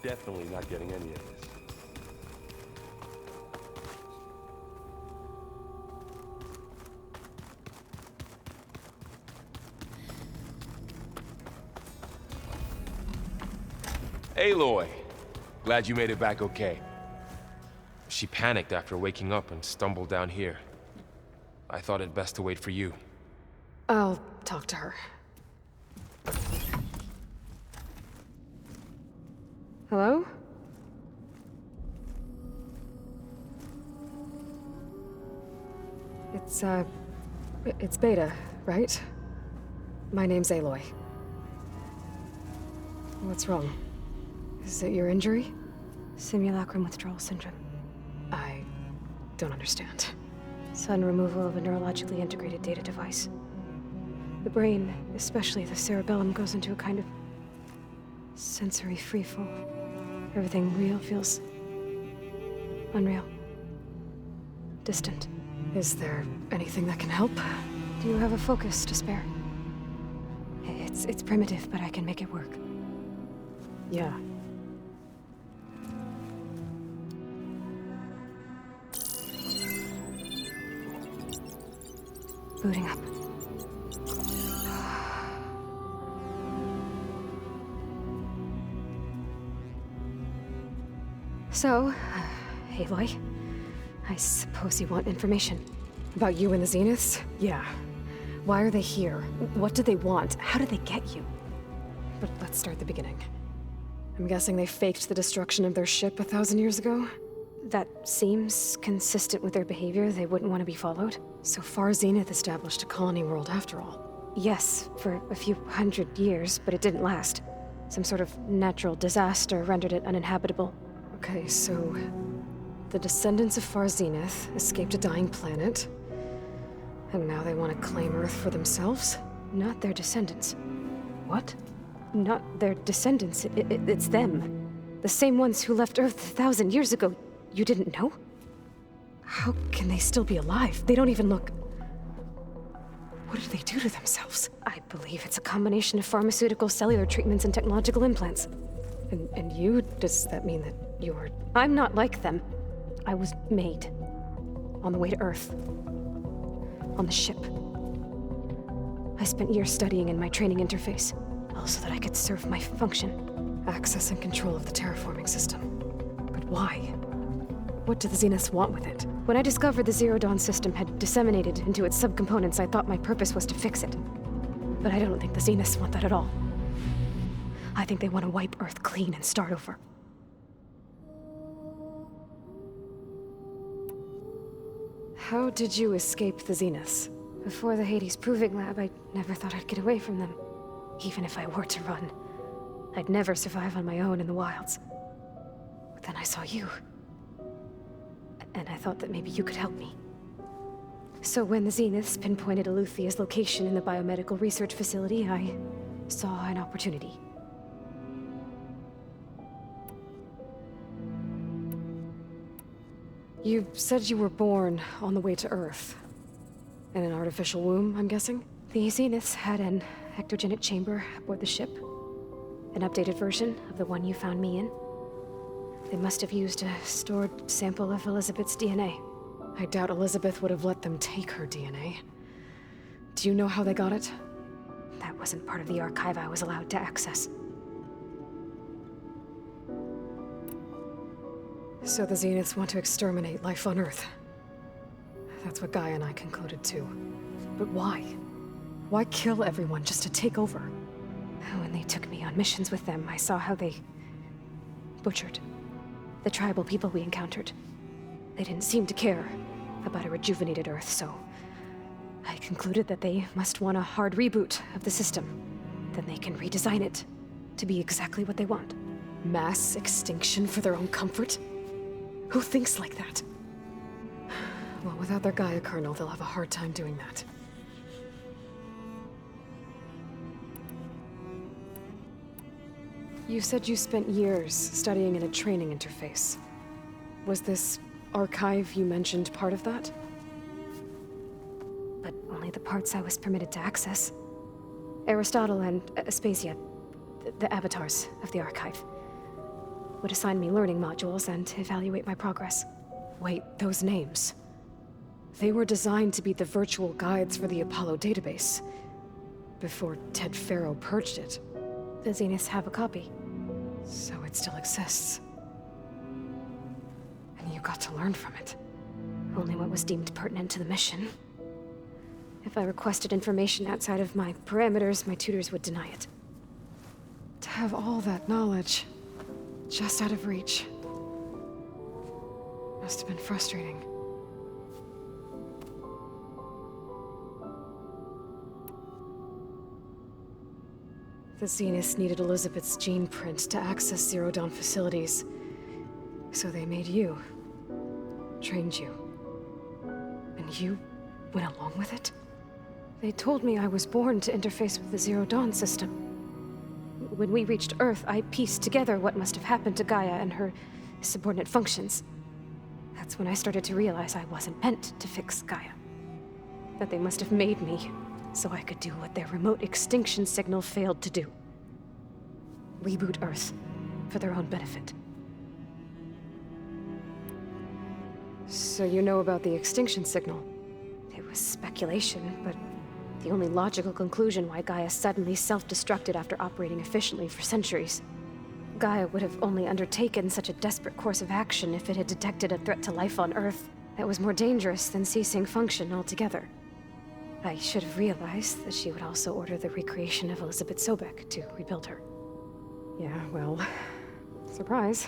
definitely not getting any of this. Aloy! Glad you made it back okay. She panicked after waking up and stumbled down here. I thought it best to wait for you. I'll talk to her. Hello? It's Beta, right? My name's Aloy. What's wrong? Is it your injury? Simulacrum withdrawal syndrome. I don't understand. Sudden removal of a neurologically integrated data device. The brain, especially the cerebellum, goes into a kind of sensory freefall. Everything real feels unreal. Distant. Is there anything that can help? Do you have a focus to spare? It's primitive, but I can make it work. Yeah. Booting up. So, Aloy, I suppose you want information. About you and the Zeniths? Yeah. Why are they here? What do they want? How did they get you? But let's start at the beginning. I'm guessing they faked the destruction of their ship 1,000 years ago? That seems consistent with their behavior. They wouldn't want to be followed. So far, Zenith established a colony world after all. Yes, for a few hundred years, but it didn't last. Some sort of natural disaster rendered it uninhabitable. Okay, so the descendants of Far Zenith escaped a dying planet, and now they want to claim Earth for themselves? Not their descendants. What? Not their descendants. It's them. The same ones who left Earth 1,000 years ago. You didn't know? How can they still be alive? They don't even look... What did they do to themselves? I believe it's a combination of pharmaceutical, cellular treatments, and technological implants. And you? Does that mean that you're... I'm not like them. I was made. On the way to Earth. On the ship. I spent years studying in my training interface, all so that I could serve my function. Access and control of the terraforming system. But why? What do the Zeniths want with it? When I discovered the Zero Dawn system had disseminated into its subcomponents, I thought my purpose was to fix it. But I don't think the Zeniths want that at all. I think they want to wipe Earth clean and start over. How did you escape the Zeniths? Before the Hades Proving Lab, I never thought I'd get away from them. Even if I were to run, I'd never survive on my own in the wilds. But then I saw you. And I thought that maybe you could help me. So when the Zeniths pinpointed Aluthia's location in the biomedical research facility, I saw an opportunity. You said you were born on the way to Earth. In an artificial womb, I'm guessing? The Zeniths had an ectogenic chamber aboard the ship. An updated version of the one you found me in. They must have used a stored sample of Elizabeth's DNA. I doubt Elizabeth would have let them take her DNA. Do you know how they got it? That wasn't part of the archive I was allowed to access. So the Zeniths want to exterminate life on Earth. That's what Gaia and I concluded too. But why? Why kill everyone just to take over? When they took me on missions with them, I saw how they butchered the tribal people we encountered. They didn't seem to care about a rejuvenated Earth, so I concluded that they must want a hard reboot of the system. Then they can redesign it to be exactly what they want. Mass extinction for their own comfort? Who thinks like that? Well, without their Gaia kernel, they'll have a hard time doing that. You said you spent years studying in a training interface. Was this archive you mentioned part of that? But only the parts I was permitted to access. Aristotle and Aspasia, the avatars of the archive. would assign me learning modules and evaluate my progress. Wait, those names. They were designed to be the virtual guides for the Apollo database. Before Ted Faro purged it. The Zeniths have a copy. So it still exists. And you got to learn from it. Only what was deemed pertinent to the mission. If I requested information outside of my parameters, my tutors would deny it. To have all that knowledge, just out of reach. Must have been frustrating. The Zeniths needed Elizabeth's gene print to access Zero Dawn facilities. So they made you. Trained you. And you went along with it? They told me I was born to interface with the Zero Dawn system. When we reached Earth, I pieced together what must have happened to Gaia and her subordinate functions. That's when I started to realize I wasn't meant to fix Gaia. That they must have made me so I could do what their remote extinction signal failed to do. Reboot Earth for their own benefit. So you know about the extinction signal? It was speculation, but the only logical conclusion why Gaia suddenly self-destructed after operating efficiently for centuries. Gaia would have only undertaken such a desperate course of action if it had detected a threat to life on Earth that was more dangerous than ceasing function altogether. I should have realized that she would also order the recreation of Elizabeth Sobek to rebuild her. Yeah, well, surprise.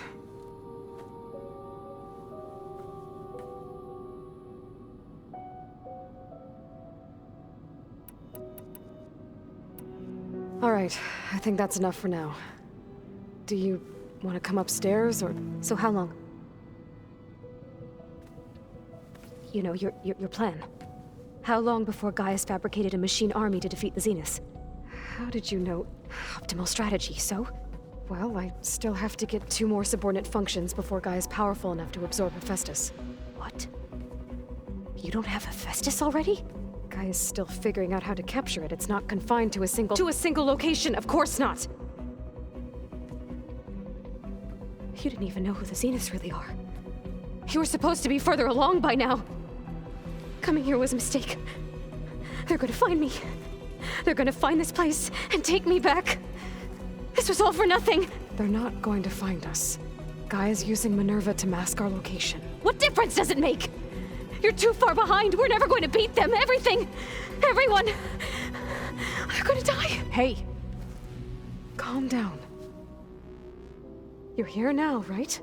All right, I think that's enough for now. Do you want to come upstairs, or...? So how long? You know, your plan. How long before Gaia's fabricated a machine army to defeat the Zeniths? How did you know? Optimal strategy, so? Well, I still have to get 2 more subordinate functions before Gaia's powerful enough to absorb Hephaestus. What? You don't have Hephaestus already? Gaia's still figuring out how to capture it. It's not confined to a single... To a single location! Of course not! You didn't even know who the Zeniths really are. You were supposed to be further along by now! Coming here was a mistake. They're gonna find me. They're gonna find this place and take me back. This was all for nothing. They're not going to find us. Gaia's using Minerva to mask our location. What difference does it make? You're too far behind. We're never going to beat them. Everything. Everyone. They're gonna die. Hey. Calm down. You're here now, right?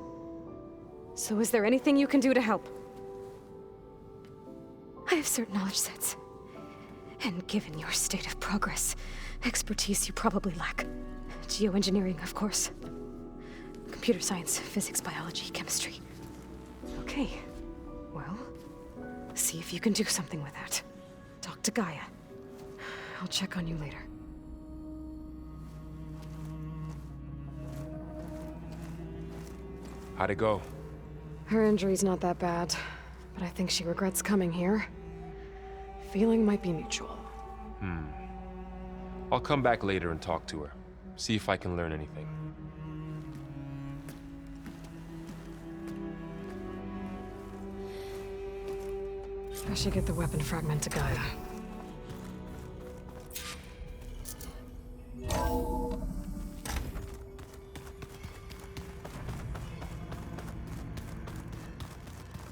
So is there anything you can do to help? I have certain knowledge sets. And given your state of progress, expertise you probably lack. Geoengineering, of course. Computer science, physics, biology, chemistry. Okay. Well, see if you can do something with that. Talk to Gaia. I'll check on you later. How'd it go? Her injury's not that bad, but I think she regrets coming here. Feeling might be mutual. I'll come back later and talk to her. See if I can learn anything. I should get the weapon fragment to Gaia.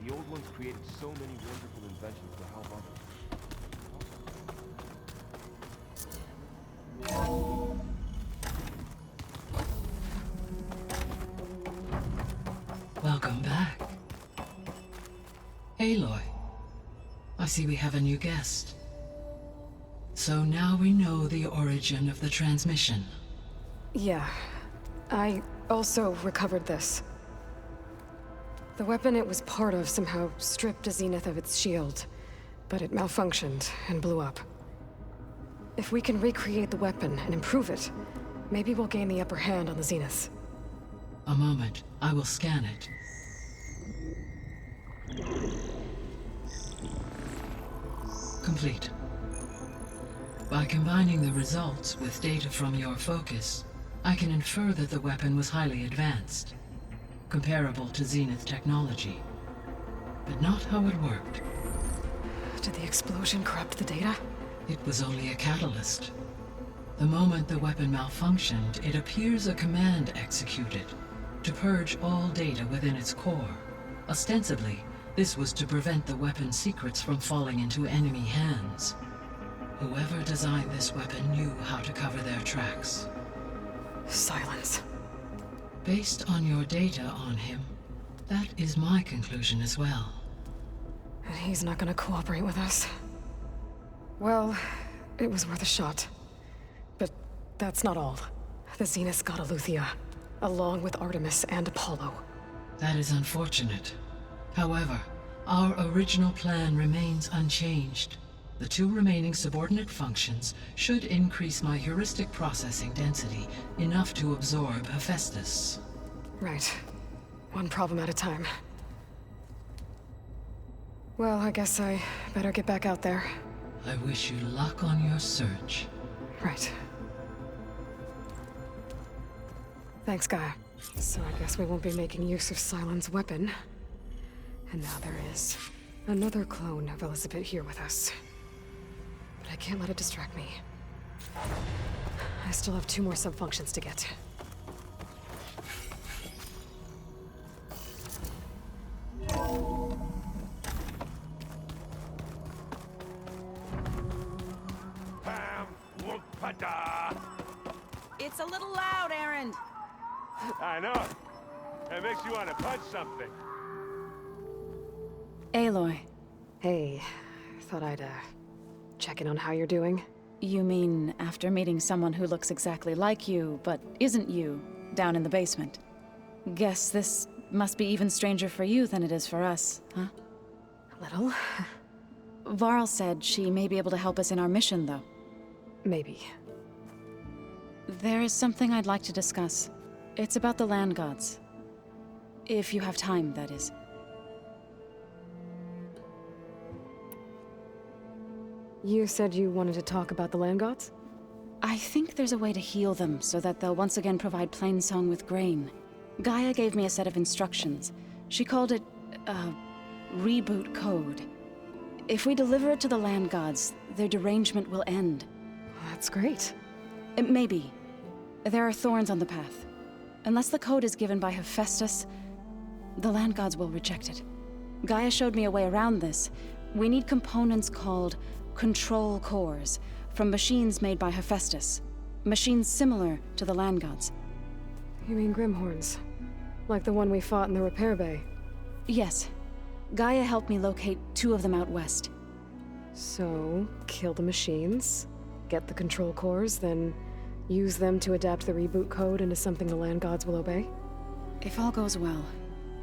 The old ones created so many wonderful inventions to help others. Welcome back. Aloy, I see we have a new guest. So now we know the origin of the transmission. Yeah. I also recovered this. The weapon it was part of somehow stripped a Zenith of its shield, but it malfunctioned and blew up. If we can recreate the weapon and improve it, maybe we'll gain the upper hand on the Zeniths. A moment, I will scan it. Complete. By combining the results with data from your focus, I can infer that the weapon was highly advanced. comparable to Zenith technology. But not how it worked. Did the explosion corrupt the data? It was only a catalyst. The moment the weapon malfunctioned, it appears a command executed to purge all data within its core. Ostensibly, this was to prevent the weapon's secrets from falling into enemy hands. Whoever designed this weapon knew how to cover their tracks. Silence. Based on your data on him, that is my conclusion as well. And he's not gonna cooperate with us. Well, it was worth a shot. But that's not all. The Zeniths got Aletheia, along with Artemis and Apollo. That is unfortunate. However, our original plan remains unchanged. The 2 remaining subordinate functions should increase my heuristic processing density enough to absorb Hephaestus. Right. One problem at a time. Well, I guess I better get back out there. I wish you luck on your search. Right. Thanks, Gaia. So I guess we won't be making use of Cylon's weapon. And now there is another clone of Elizabeth here with us. But I can't let it distract me. I still have 2 more subfunctions to get. It's a little loud, Aaron. I know. It makes you want to punch something. Aloy, Hey, thought I'd, check in on how you're doing. you mean after meeting someone who looks exactly like you, but isn't you, down in the basement? Guess this must be even stranger for you than it is for us, huh? A little. Varl said she may be able to help us in our mission, though. Maybe. There is something I'd like to discuss. It's about the land gods. If you have time, that is. You said you wanted to talk about the land gods? I think there's a way to heal them so that they'll once again provide Plainsong with grain. Gaia gave me a set of instructions. She called it, reboot code. If we deliver it to the land gods, their derangement will end. That's great. Maybe. There are thorns on the path. Unless the code is given by Hephaestus, the land gods will reject it. Gaia showed me a way around this. We need components called control cores from machines made by Hephaestus. Machines similar to the land gods. You mean Grimhorns? Like the one we fought in the repair bay? Yes. Gaia helped me locate 2 of them out west. So, kill the machines, get the control cores, then use them to adapt the reboot code into something the land gods will obey? If all goes well.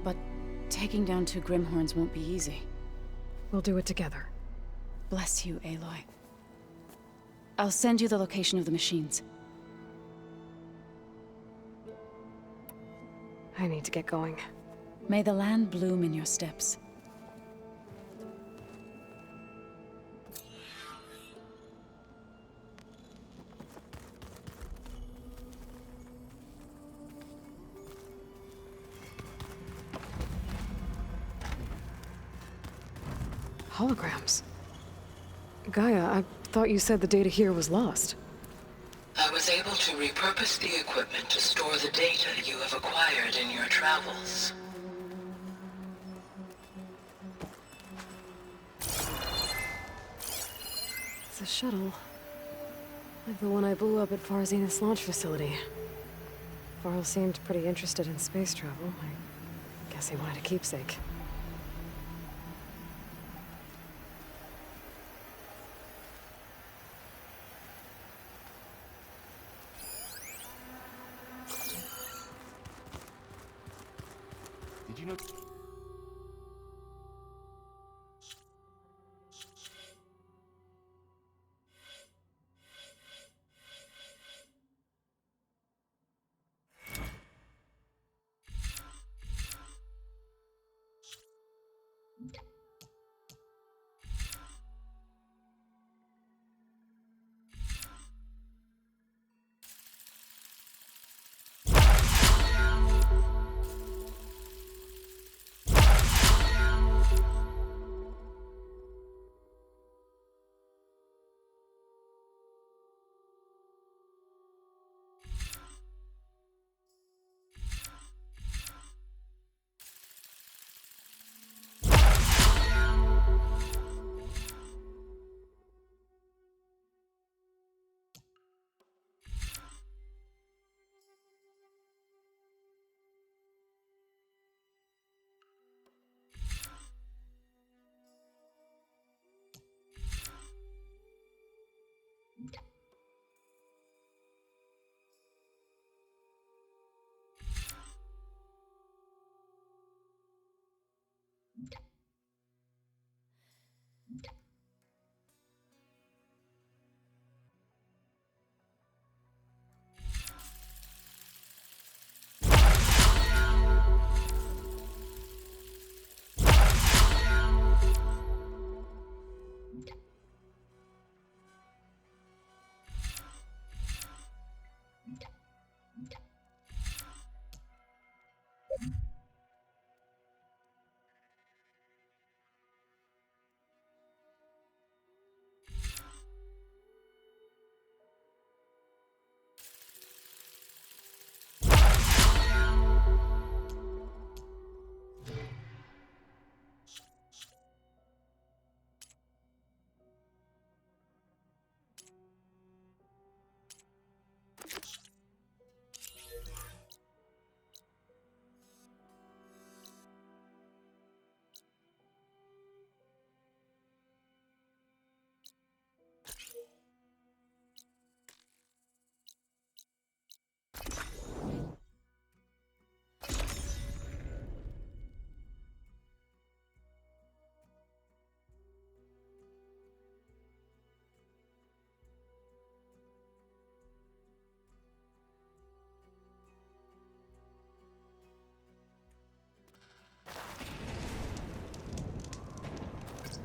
But taking down 2 Grimhorns won't be easy. We'll do it together. Bless you, Aloy. I'll send you the location of the machines. I need to get going. May the land bloom in your steps. Holograms. Gaia, I thought you said the data here was lost. I was able to repurpose the equipment to store the data you have acquired in your travels. It's a shuttle. Like the one I blew up at Far Zenith's launch facility. Varl seemed pretty interested in space travel. I guess he wanted a keepsake. Did you know...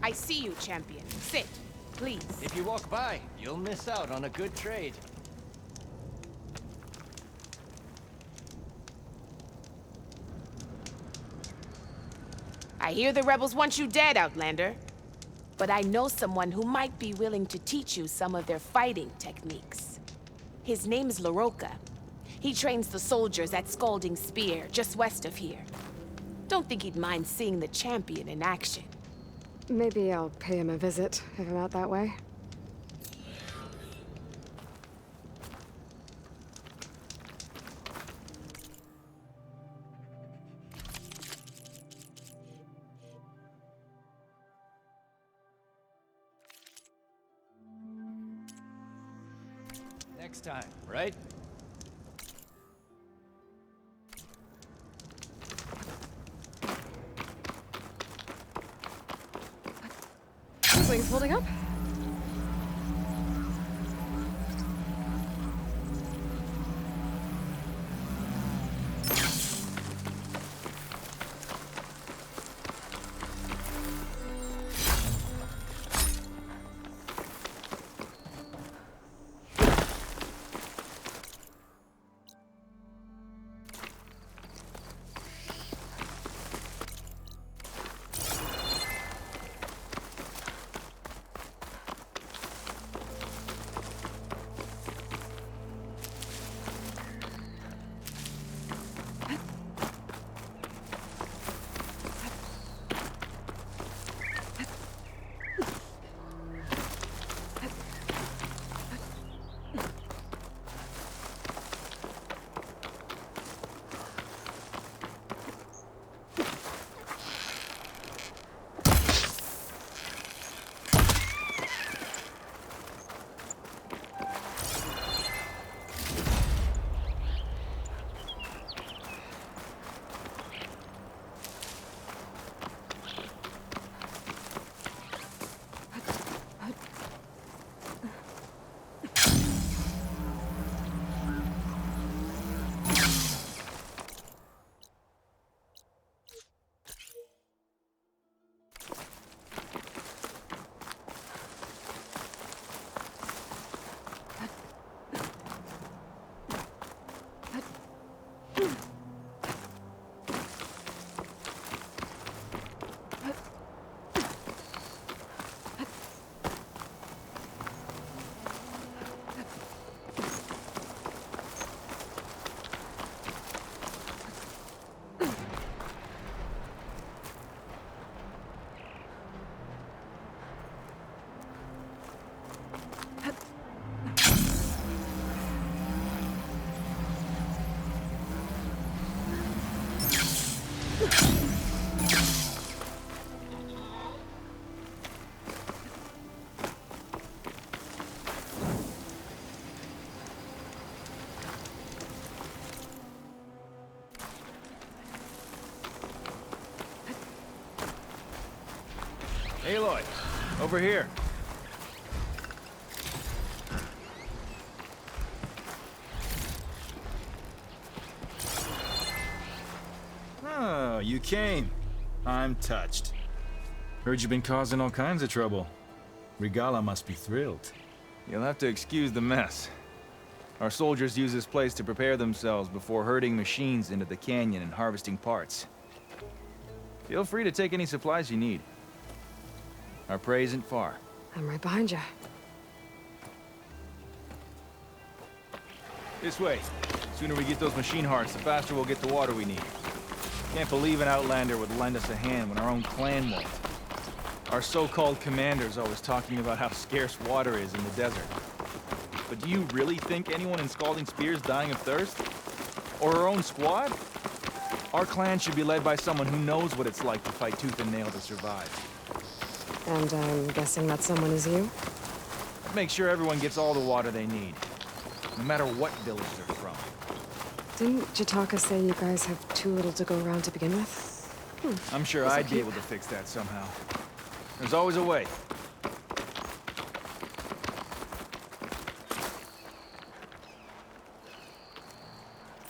I see you, champion. Sit, please. If you walk by, you'll miss out on a good trade. I hear the rebels want you dead, Outlander. But I know someone who might be willing to teach you some of their fighting techniques. His name is LaRocca. He trains the soldiers at Scalding Spear, just west of here. Don't think he'd mind seeing the champion in action. Maybe I'll pay him a visit if I'm out that way. Next time, right? Wings holding up? Aloy, over here. Oh, you came. I'm touched. Heard you've been causing all kinds of trouble. Regala must be thrilled. You'll have to excuse the mess. Our soldiers use this place to prepare themselves before herding machines into the canyon and harvesting parts. Feel free to take any supplies you need. Our prey isn't far. I'm right behind you. This way. The sooner we get those machine hearts, the faster we'll get the water we need. Can't believe an Outlander would lend us a hand when our own clan won't. Our so-called commander's always talking about how scarce water is in the desert. But do you really think anyone in Scalding Spear is dying of thirst? Or our own squad? Our clan should be led by someone who knows what it's like to fight tooth and nail to survive. And I'm guessing that someone is you? Make sure everyone gets all the water they need, no matter what village they're from. Didn't Jataka say you guys have too little to go around to begin with? I'm sure I'd be able to fix that somehow. There's always a way.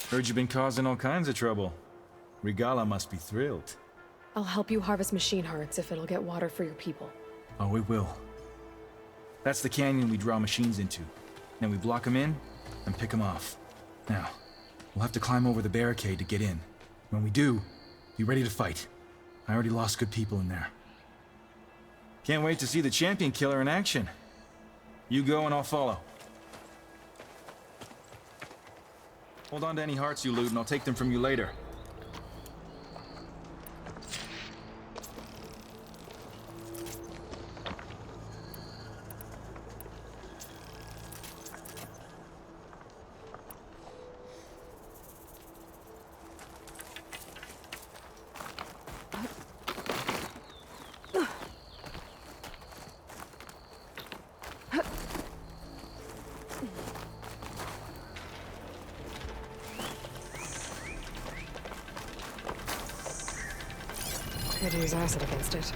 Heard you've been causing all kinds of trouble. Regala must be thrilled. I'll help you harvest machine hearts if it'll get water for your people. Oh, it will. That's the canyon we draw machines into. Then we block them in and pick them off. Now, we'll have to climb over the barricade to get in. When we do, be ready to fight. I already lost good people in there. Can't wait to see the champion killer in action. You go and I'll follow. Hold on to any hearts you loot and I'll take them from you later. Could use acid against it.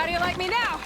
How do you like me now?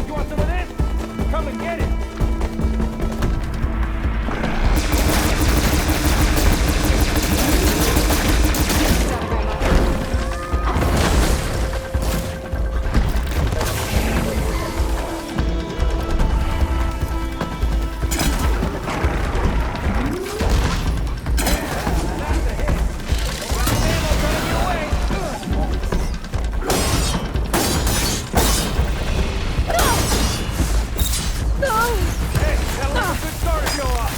You want some of this? Come and get it! Hey, that was a good start to show off!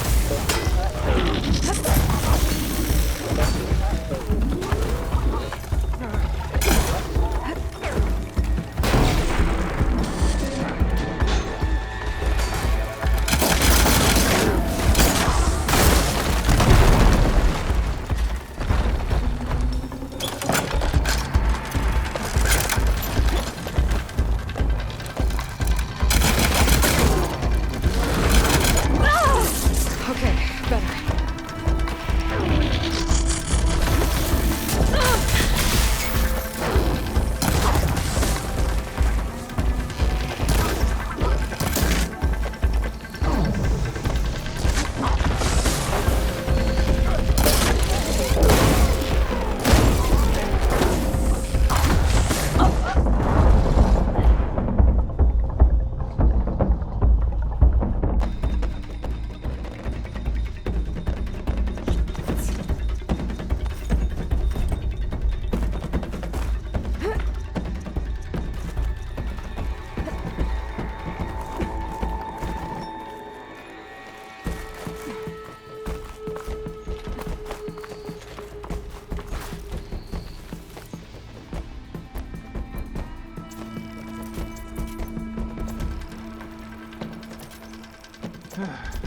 Okay, better.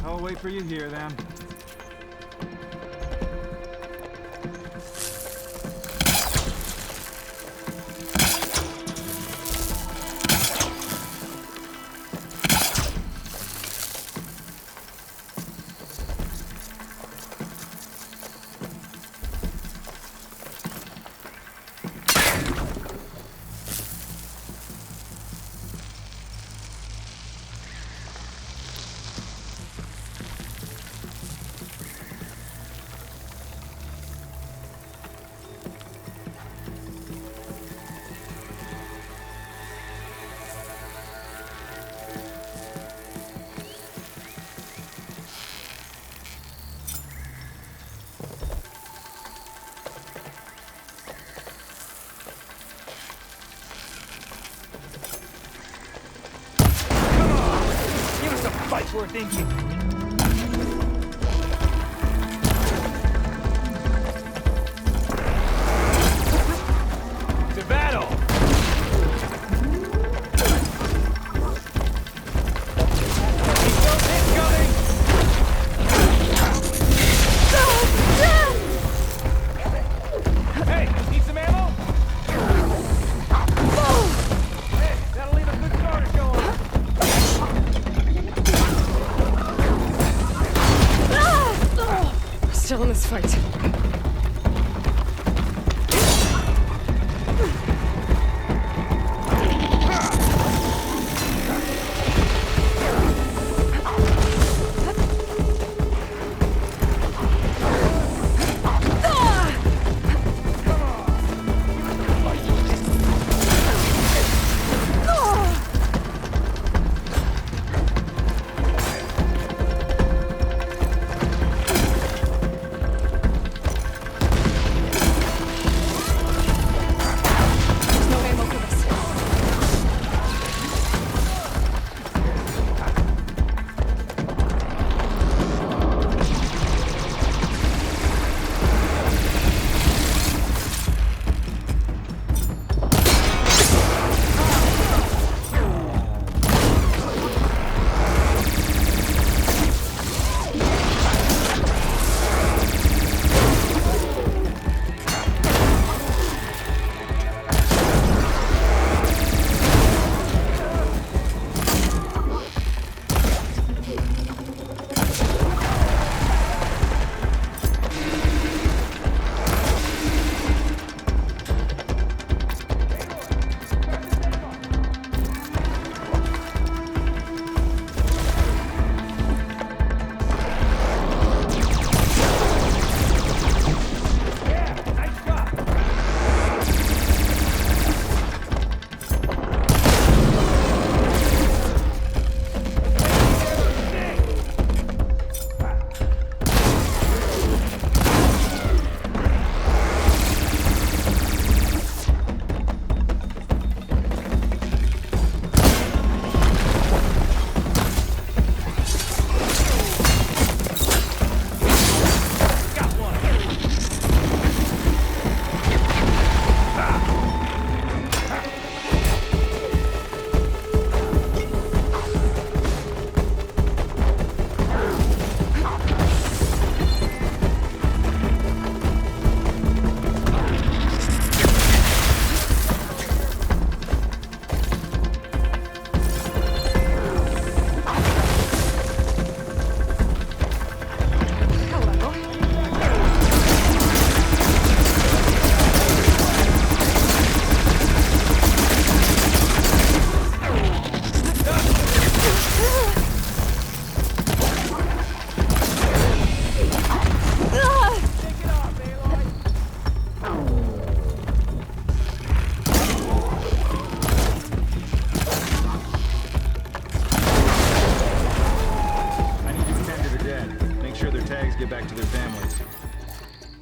I'll wait for you here, then. Fight worth thinking. To battle! Incoming! Hey, need some ammo? Hey, that'll leave a good start to show on. Still in this fight.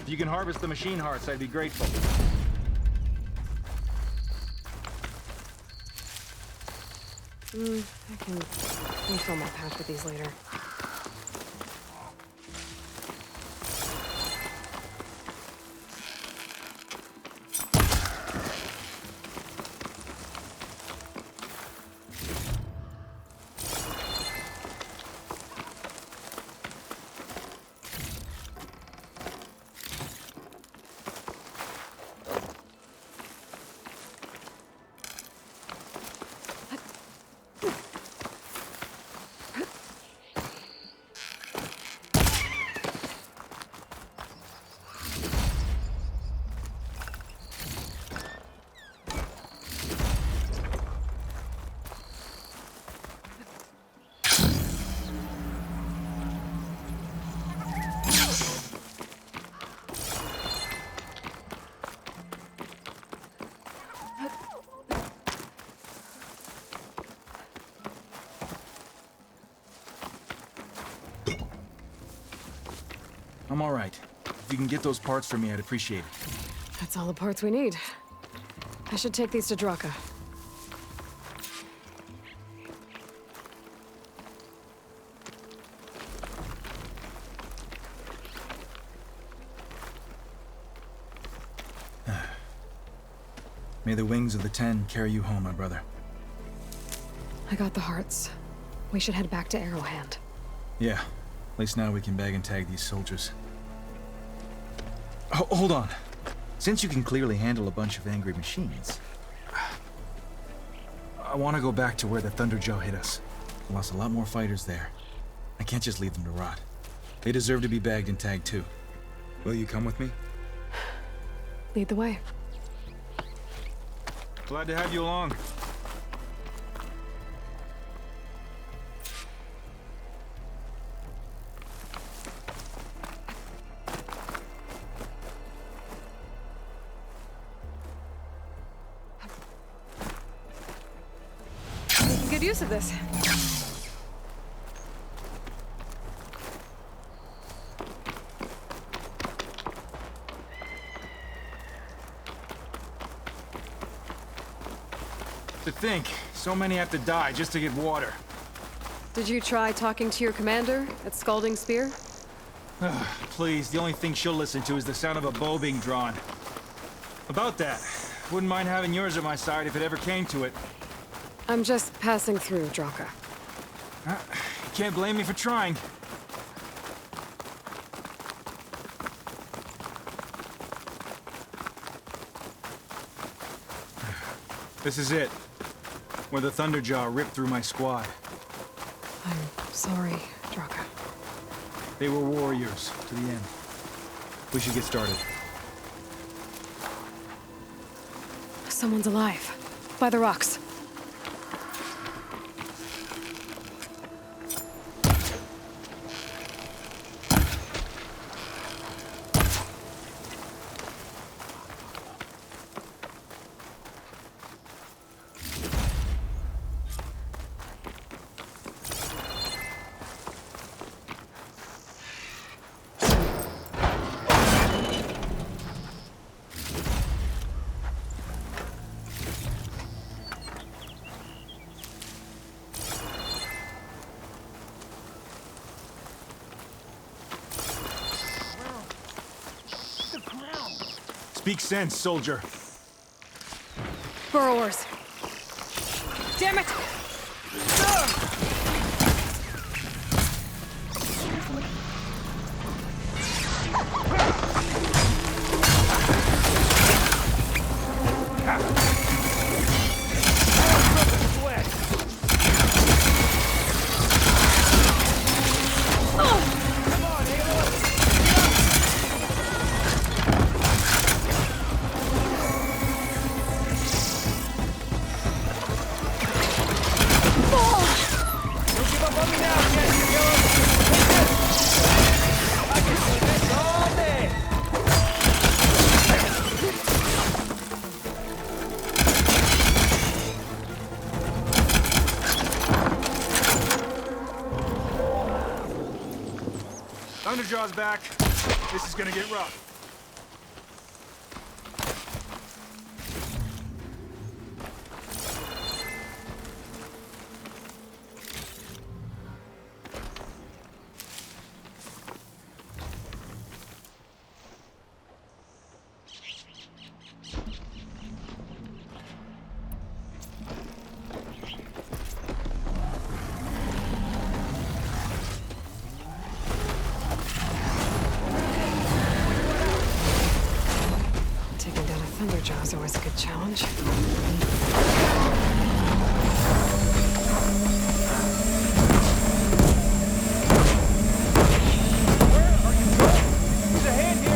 If you can harvest the machine hearts, I'd be grateful. I can refill my pack with these later. I'm all right. If you can get those parts for me, I'd appreciate it. That's all the parts we need. I should take these to Draka. May the wings of the 10 carry you home, my brother. I got the hearts. We should head back to Arrowhand. Yeah. At least now we can bag and tag these soldiers. Hold on. Since you can clearly handle a bunch of angry machines, I want to go back to where the Thunderjaw hit us. We lost a lot more fighters there. I can't just leave them to rot. They deserve to be bagged and tagged too. Will you come with me? Lead the way. Glad to have you along. Good use of this. To think, so many have to die just to get water. Did you try talking to your commander at Scalding Spear? Please, the only thing she'll listen to is the sound of a bow being drawn. About that, wouldn't mind having yours at my side if it ever came to it. I'm just passing through, Draka. Can't blame me for trying. This is it. Where the Thunderjaw ripped through my squad. I'm sorry, Draka. They were warriors to the end. We should get started. Someone's alive. By the rocks. Speak sense, soldier. Burrowers. Damn it! Thunderjaw's back. This is gonna get rough. Thunderjaw's always a good challenge. Need a hand here!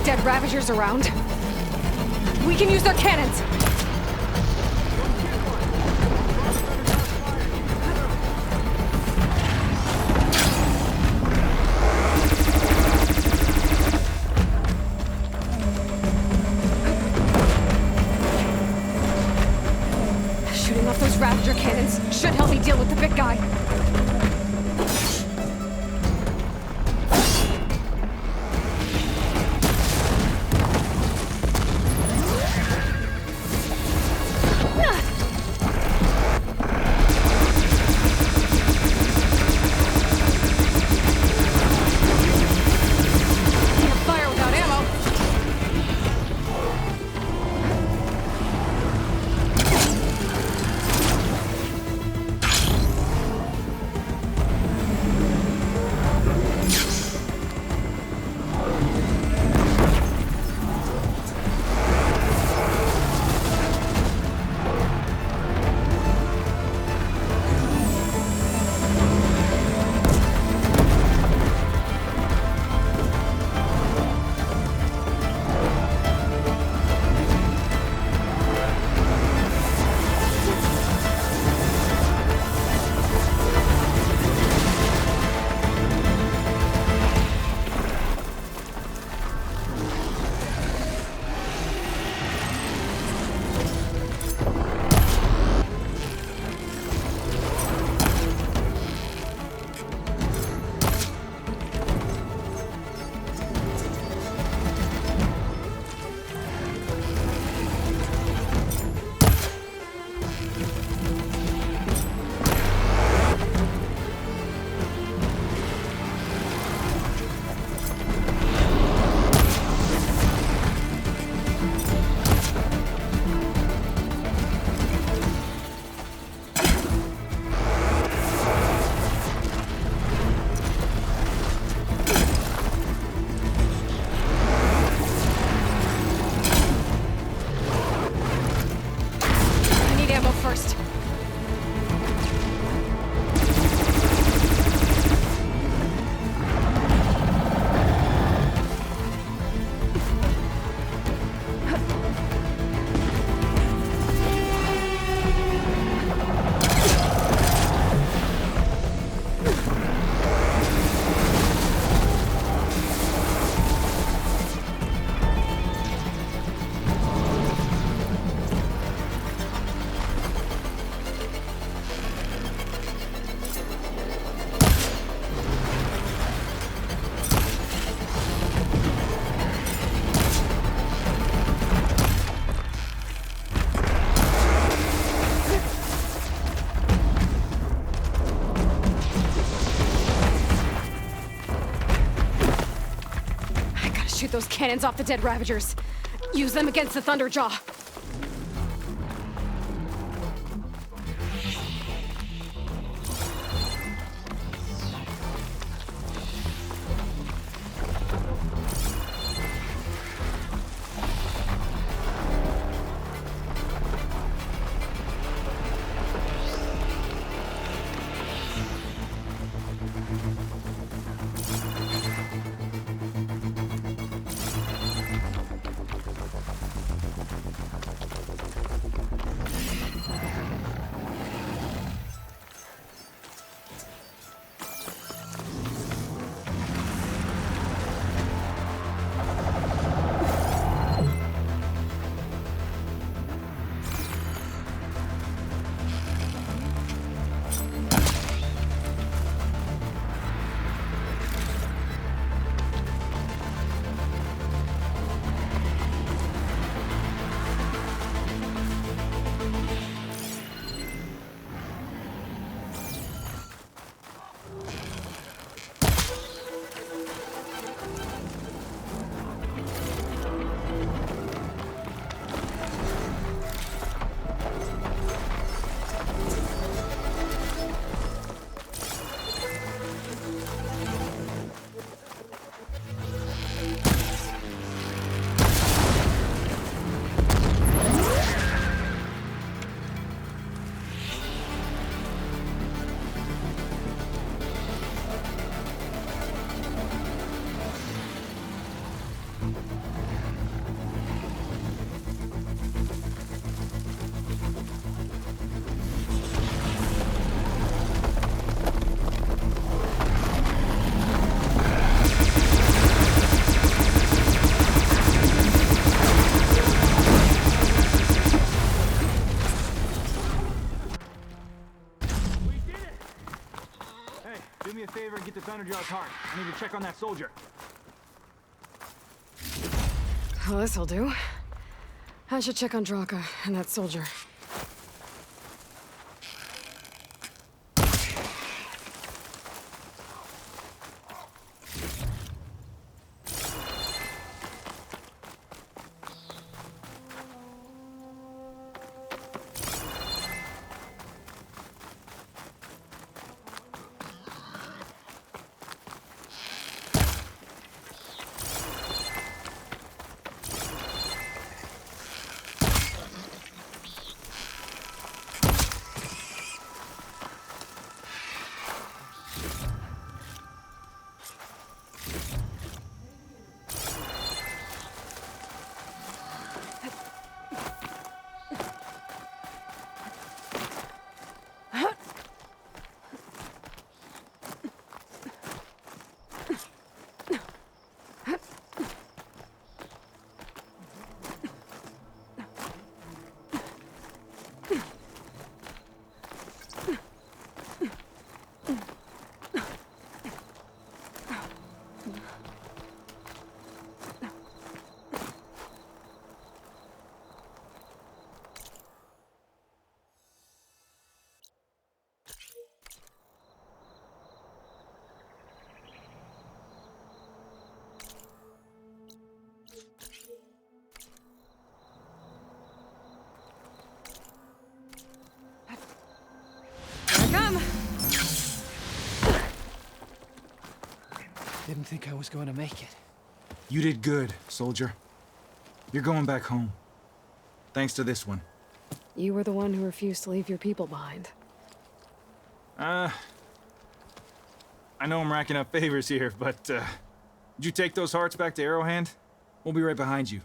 Dead Ravagers around. We can use their cannons! Shooting off those Ravager cannons should help me deal with the big guy. Shoot those cannons off the dead Ravagers. Use them against the Thunderjaw. favor and get the Thunderjaw's heart. I need to check on that soldier. Well, this'll do. I should check on Draka and that soldier. Didn't think I was going to make it. You did good, soldier. You're going back home. Thanks to this one. You were the one who refused to leave your people behind. I know I'm racking up favors here, but, did you take those hearts back to Arrowhand? We'll be right behind you.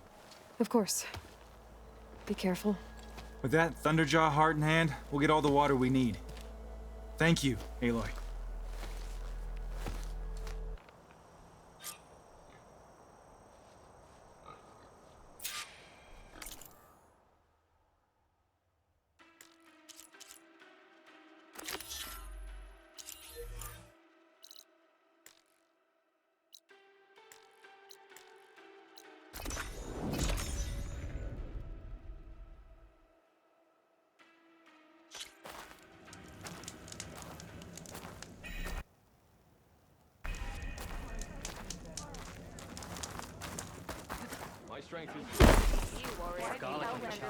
Of course. Be careful. With that Thunderjaw heart in hand, we'll get all the water we need. Thank you, Aloy.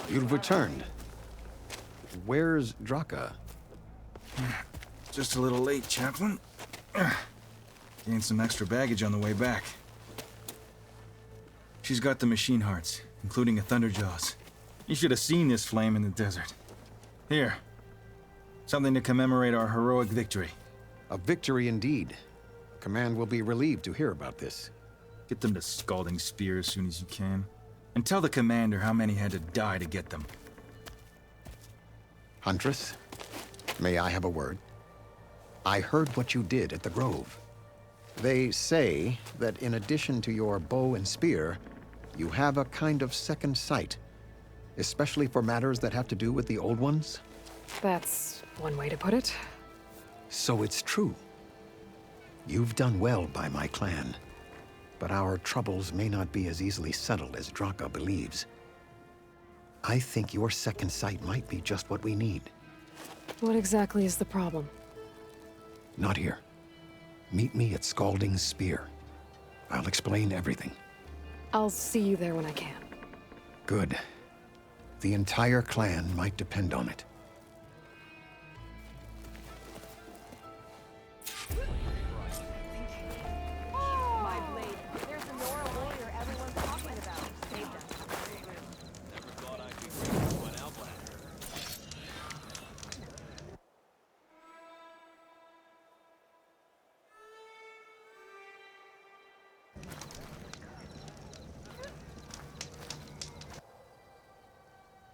You've returned. Where's Draka? Just a little late, Chaplain. Gained some extra baggage on the way back. She's got the machine hearts, including a Thunderjaws. You should have seen this flame in the desert. Here. Something to commemorate our heroic victory. A victory indeed. Command will be relieved to hear about this. Get them to Scalding Spear as soon as you can. And tell the commander how many had to die to get them. Huntress, may I have a word? I heard what you did at the Grove. They say that in addition to your bow and spear, you have a kind of second sight, especially for matters that have to do with the old ones. That's one way to put it. So it's true. You've done well by my clan, but our troubles may not be as easily settled as Draka believes. I think your second sight might be just what we need. What exactly is the problem? Not here. Meet me at Scalding Spear. I'll explain everything. I'll see you there when I can. Good. The entire clan might depend on it.